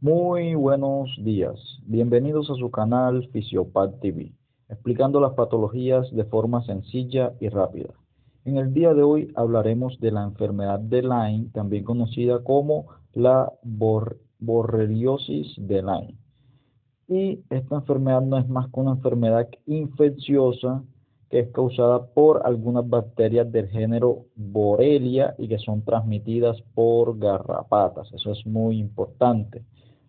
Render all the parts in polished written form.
Muy buenos días. Bienvenidos a su canal Fisiopath TV, explicando las patologías de forma sencilla y rápida. En el día de hoy hablaremos de la enfermedad de Lyme, también conocida como la borreliosis de Lyme. Y esta enfermedad no es más que una enfermedad infecciosa que es causada por algunas bacterias del género Borrelia y que son transmitidas por garrapatas. Eso es muy importante.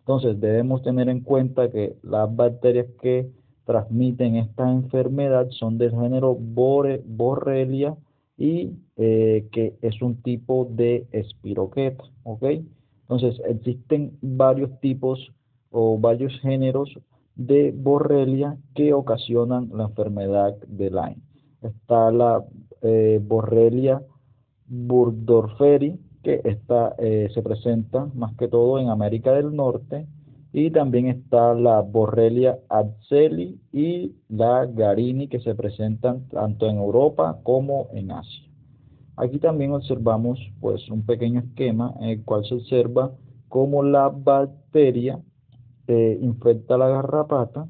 Entonces debemos tener en cuenta que las bacterias que transmiten esta enfermedad son del género Borrelia y que es un tipo de espiroqueta, ¿ok? Entonces existen varios tipos o varios géneros de Borrelia que ocasionan la enfermedad de Lyme. Está la Borrelia burgdorferi, que se presenta más que todo en América del Norte, y también está la Borrelia atzeli y la garini, que se presentan tanto en Europa como en Asia. Aquí también observamos pues un pequeño esquema en el cual se observa cómo la bacteria infecta la garrapata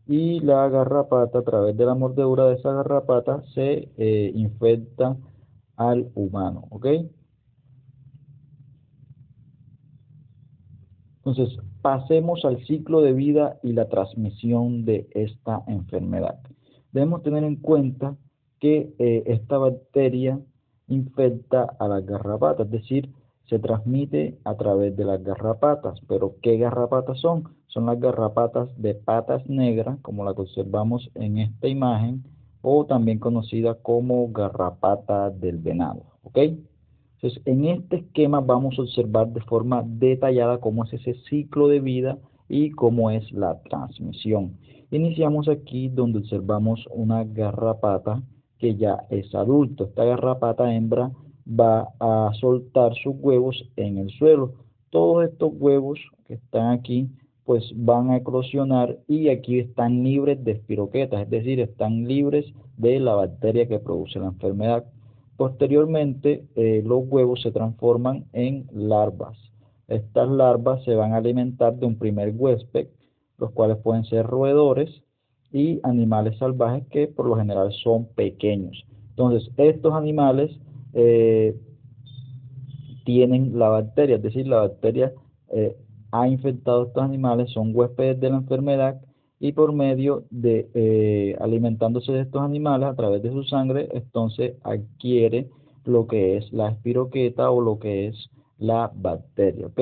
y la garrapata a través de la mordedura de esa garrapata se infecta al humano, ¿ok? Entonces, pasemos al ciclo de vida y la transmisión de esta enfermedad. Debemos tener en cuenta que esta bacteria infecta a las garrapatas, es decir, se transmite a través de las garrapatas. Pero ¿qué garrapatas son? Son las garrapatas de patas negras, como la que observamos en esta imagen, o también conocida como garrapata del venado, ¿ok? Entonces, en este esquema vamos a observar de forma detallada cómo es ese ciclo de vida y cómo es la transmisión. Iniciamos aquí donde observamos una garrapata que ya es adulto. Esta garrapata hembra va a soltar sus huevos en el suelo. Todos estos huevos que están aquí pues van a eclosionar y aquí están libres de espiroquetas, es decir, están libres de la bacteria que produce la enfermedad. Posteriormente, los huevos se transforman en larvas. Estas larvas se van a alimentar de un primer huésped, los cuales pueden ser roedores y animales salvajes que por lo general son pequeños. Entonces, estos animales eh, tienen la bacteria, es decir, la bacteria eh, ha infectado a estos animales, son huéspedes de la enfermedad y por medio de alimentándose de estos animales a través de su sangre, entonces adquiere lo que es la espiroqueta o lo que es la bacteria, ¿ok?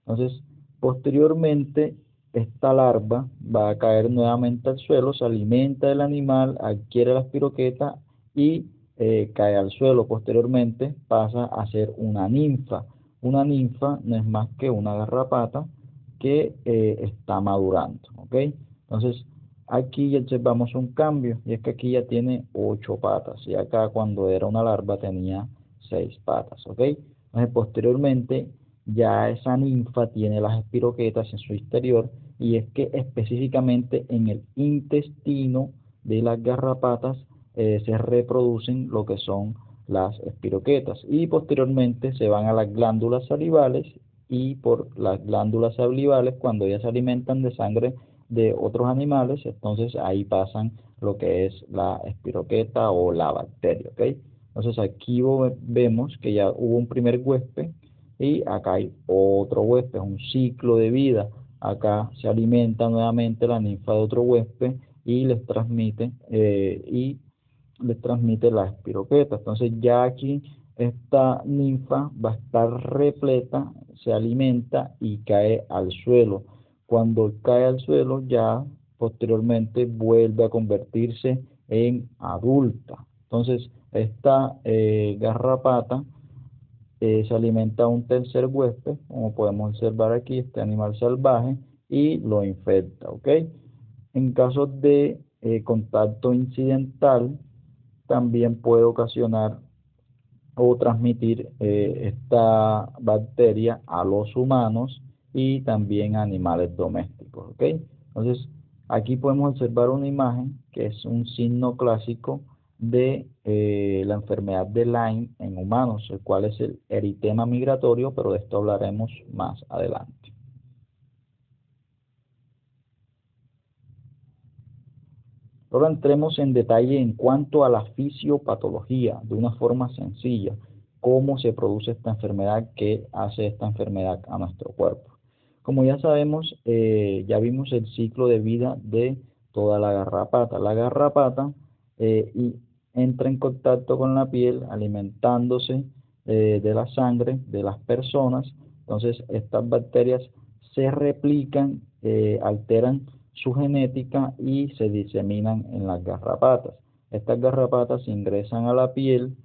Entonces, posteriormente, esta larva va a caer nuevamente al suelo, se alimenta del animal, adquiere la espiroqueta y cae al suelo. Posteriormente pasa a ser una ninfa. Una ninfa no es más que una garrapata que está madurando, ¿ok? Entonces, aquí ya observamos un cambio, y es que aquí ya tiene 8 patas, y acá cuando era una larva tenía 6 patas, ¿ok? Entonces, posteriormente, ya esa ninfa tiene las espiroquetas en su exterior, y es que específicamente en el intestino de las garrapatas se reproducen lo que son las espiroquetas y posteriormente se van a las glándulas salivales y por las glándulas salivales cuando ellas se alimentan de sangre de otros animales, entonces ahí pasan lo que es la espiroqueta o la bacteria, ¿ok? Entonces aquí vemos que ya hubo un primer huésped y acá hay otro huésped, un ciclo de vida. Acá se alimenta nuevamente la ninfa de otro huésped y les transmite la espiroqueta. Entonces ya aquí esta ninfa va a estar repleta, se alimenta y cae al suelo. Cuando cae al suelo ya posteriormente vuelve a convertirse en adulta. Entonces esta garrapata se alimenta a un tercer huésped, como podemos observar aquí, este animal salvaje, y lo infecta, ¿ok? En caso de contacto incidental, también puede ocasionar o transmitir esta bacteria a los humanos y también a animales domésticos, ¿ok? Entonces, aquí podemos observar una imagen que es un signo clásico de la enfermedad de Lyme en humanos, el cual es el eritema migratorio, pero de esto hablaremos más adelante. Ahora entremos en detalle en cuanto a la fisiopatología, de una forma sencilla, cómo se produce esta enfermedad, qué hace esta enfermedad a nuestro cuerpo. Como ya sabemos, ya vimos el ciclo de vida de toda la garrapata. La garrapata y entra en contacto con la piel alimentándose de la sangre de las personas. Entonces, estas bacterias se replican, alteran su genética y se diseminan en las garrapatas. Estas garrapatas ingresan a la piel,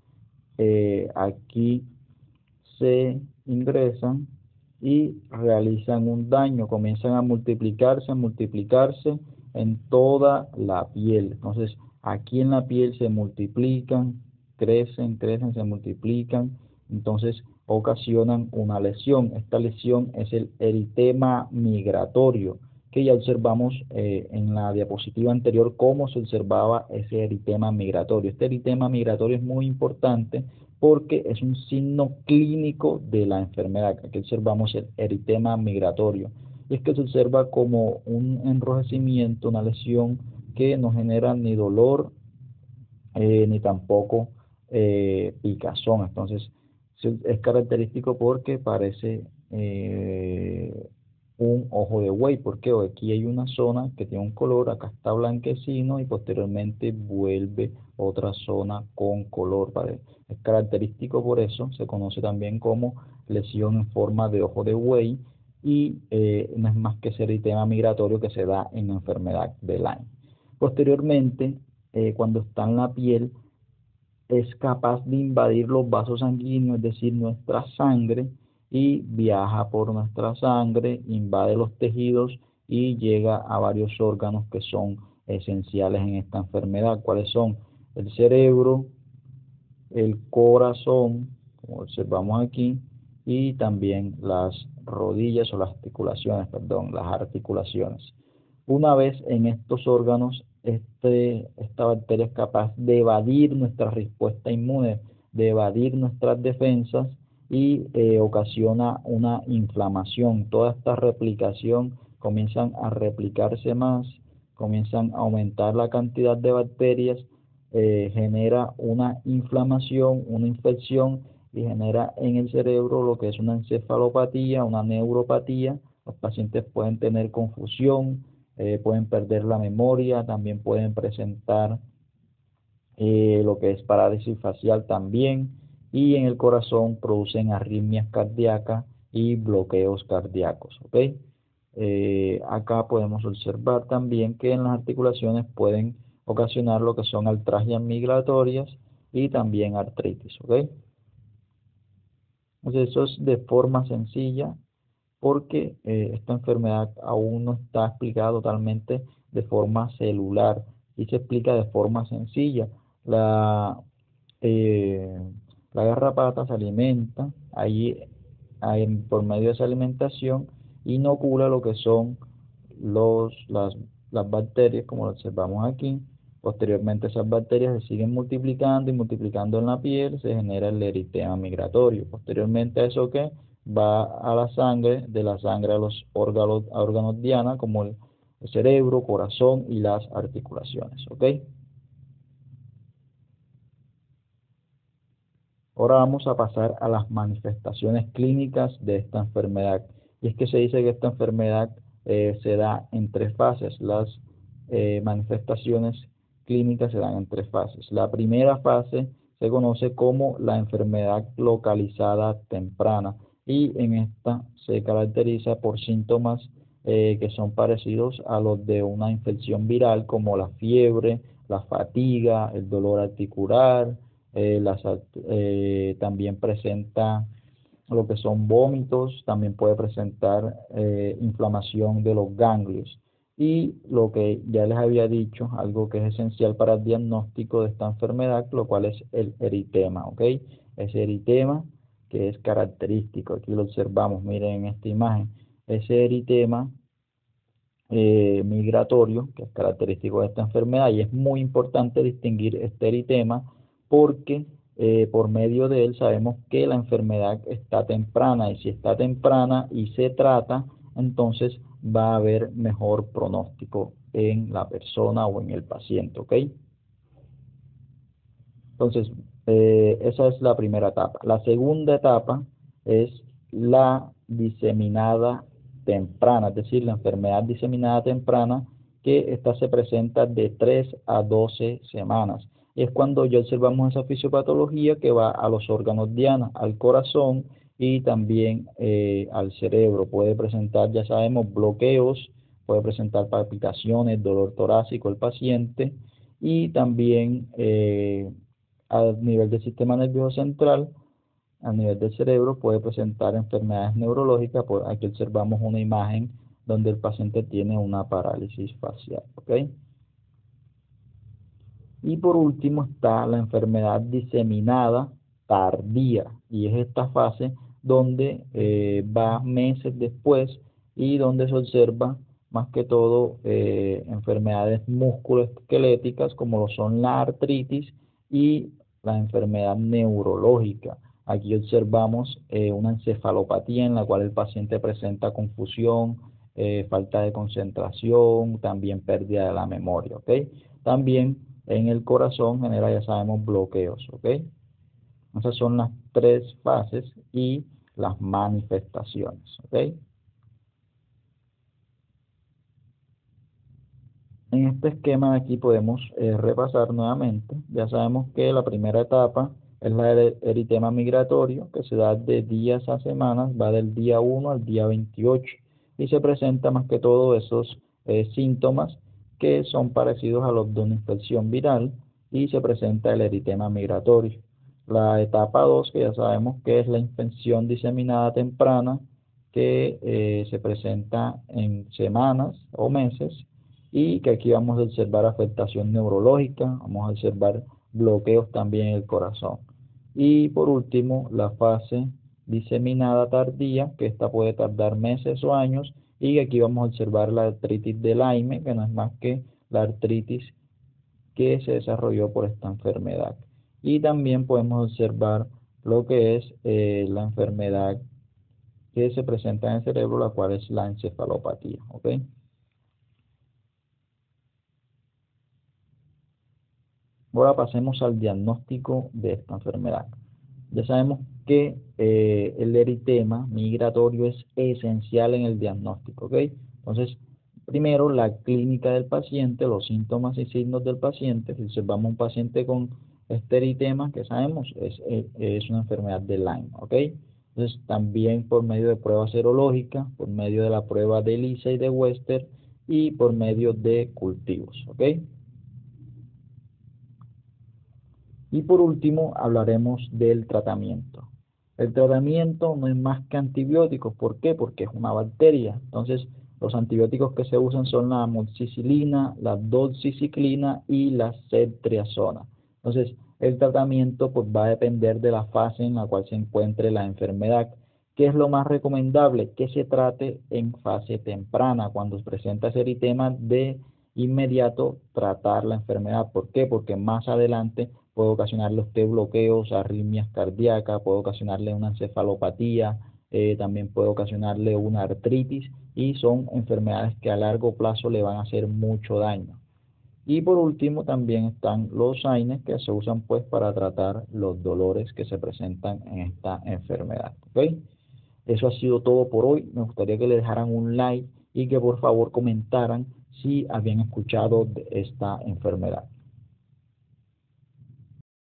aquí se ingresan y realizan un daño, comienzan a multiplicarse en toda la piel. Entonces, aquí en la piel se multiplican, crecen, se multiplican, entonces ocasionan una lesión. Esta lesión es el eritema migratorio, que ya observamos en la diapositiva anterior cómo se observaba ese eritema migratorio. Este eritema migratorio es muy importante porque es un signo clínico de la enfermedad. Aquí observamos el eritema migratorio. Y es que se observa como un enrojecimiento, una lesión que no genera ni dolor ni tampoco picazón. Entonces, es característico porque parece un ojo de buey, porque aquí hay una zona que tiene un color, acá está blanquecino y posteriormente vuelve otra zona con color. Es característico, por eso se conoce también como lesión en forma de ojo de buey y no es más que ese eritema migratorio que se da en la enfermedad de Lyme. Posteriormente, cuando está en la piel, es capaz de invadir los vasos sanguíneos, es decir, nuestra sangre, y viaja por nuestra sangre, invade los tejidos y llega a varios órganos que son esenciales en esta enfermedad. ¿Cuáles son? El cerebro, el corazón, como observamos aquí, y también las rodillas o las articulaciones, perdón, las articulaciones. Una vez en estos órganos, esta bacteria es capaz de evadir nuestra respuesta inmune, de evadir nuestras defensas y ocasiona una inflamación. Toda esta replicación comienzan a replicarse más, comienzan a aumentar la cantidad de bacterias, genera una inflamación, una infección y genera en el cerebro lo que es una encefalopatía, una neuropatía. Los pacientes pueden tener confusión, pueden perder la memoria, también pueden presentar lo que es parálisis facial también, y en el corazón producen arritmias cardíacas y bloqueos cardíacos, ¿ok? Acá podemos observar también que en las articulaciones pueden ocasionar lo que son artralgias migratorias y también artritis, ¿ok? Entonces eso es de forma sencilla porque esta enfermedad aún no está explicada totalmente de forma celular y se explica de forma sencilla. La, eh, la garrapata se alimenta, por medio de esa alimentación inocula lo que son los, las, las bacterias, como lo observamos aquí. Posteriormente esas bacterias se siguen multiplicando y multiplicando en la piel, se genera el eritema migratorio. Posteriormente a eso que va a la sangre, de la sangre a los órganos diana, como el cerebro, corazón y las articulaciones, ¿ok? Ahora vamos a pasar a las manifestaciones clínicas de esta enfermedad. Y es que se dice que esta enfermedad se da en tres fases. Las manifestaciones clínicas se dan en tres fases. La primera fase se conoce como la enfermedad localizada temprana y en esta se caracteriza por síntomas que son parecidos a los de una infección viral, como la fiebre, la fatiga, el dolor articular, también presenta lo que son vómitos, también puede presentar inflamación de los ganglios. Y lo que ya les había dicho, algo que es esencial para el diagnóstico de esta enfermedad, lo cual es el eritema, ¿ok? Ese eritema que es característico, aquí lo observamos, miren en esta imagen, ese eritema migratorio, que es característico de esta enfermedad, y es muy importante distinguir este eritema porque por medio de él sabemos que la enfermedad está temprana, y si está temprana y se trata, entonces va a haber mejor pronóstico en la persona o en el paciente, ¿ok? Entonces, esa es la primera etapa. La segunda etapa es la diseminada temprana, es decir, la enfermedad diseminada temprana, que esta se presenta de 3 a 12 semanas. Es cuando ya observamos esa fisiopatología que va a los órganos diana, al corazón y también al cerebro. Puede presentar, ya sabemos, bloqueos, puede presentar palpitaciones, dolor torácico el paciente y también a nivel del sistema nervioso central, a nivel del cerebro, puede presentar enfermedades neurológicas. Aquí observamos una imagen donde el paciente tiene una parálisis facial, ¿ok? Y por último está la enfermedad diseminada tardía, y es esta fase donde va meses después y donde se observa más que todo enfermedades musculoesqueléticas como lo son la artritis y la enfermedad neurológica. Aquí observamos una encefalopatía en la cual el paciente presenta confusión, falta de concentración, también pérdida de la memoria, ¿ok? También en el corazón genera, ya sabemos, bloqueos, ¿ok? Esas son las tres fases y las manifestaciones, ¿ok? En este esquema de aquí podemos repasar nuevamente. Ya sabemos que la primera etapa es la del eritema migratorio, que se da de días a semanas, va del día 1 al día 28 y se presenta más que todo esos síntomas que son parecidos a los de una infección viral y se presenta el eritema migratorio. La etapa 2, que ya sabemos que es la infección diseminada temprana, que se presenta en semanas o meses y que aquí vamos a observar afectación neurológica, vamos a observar bloqueos también en el corazón. Y por último, la fase diseminada tardía, que esta puede tardar meses o años, y aquí vamos a observar la artritis de Lyme, que no es más que la artritis que se desarrolló por esta enfermedad. Y también podemos observar lo que es la enfermedad que se presenta en el cerebro, la cual es la encefalopatía, ¿ok? Ahora pasemos al diagnóstico de esta enfermedad. Ya sabemos que el eritema migratorio es esencial en el diagnóstico, ¿ok? Entonces, primero la clínica del paciente, los síntomas y signos del paciente. Si observamos un paciente con este eritema, que sabemos es una enfermedad de Lyme, ¿ok? Entonces, también por medio de pruebas serológicas, por medio de la prueba de ELISA y de Western y por medio de cultivos, ¿ok? Y por último, hablaremos del tratamiento. El tratamiento no es más que antibióticos. ¿Por qué? Porque es una bacteria. Entonces, los antibióticos que se usan son la amoxicilina, la doxiciclina y la ceftriaxona. Entonces, el tratamiento pues, va a depender de la fase en la cual se encuentre la enfermedad. ¿Qué es lo más recomendable? Que se trate en fase temprana, cuando se presenta ese eritema, de inmediato tratar la enfermedad. ¿Por qué? Porque más adelante puede ocasionarle a usted bloqueos, arritmias cardíacas, puede ocasionarle una encefalopatía, también puede ocasionarle una artritis y son enfermedades que a largo plazo le van a hacer mucho daño. Y por último también están los AINES que se usan pues para tratar los dolores que se presentan en esta enfermedad, ¿ok? Eso ha sido todo por hoy. Me gustaría que le dejaran un like y que por favor comentaran si habían escuchado de esta enfermedad.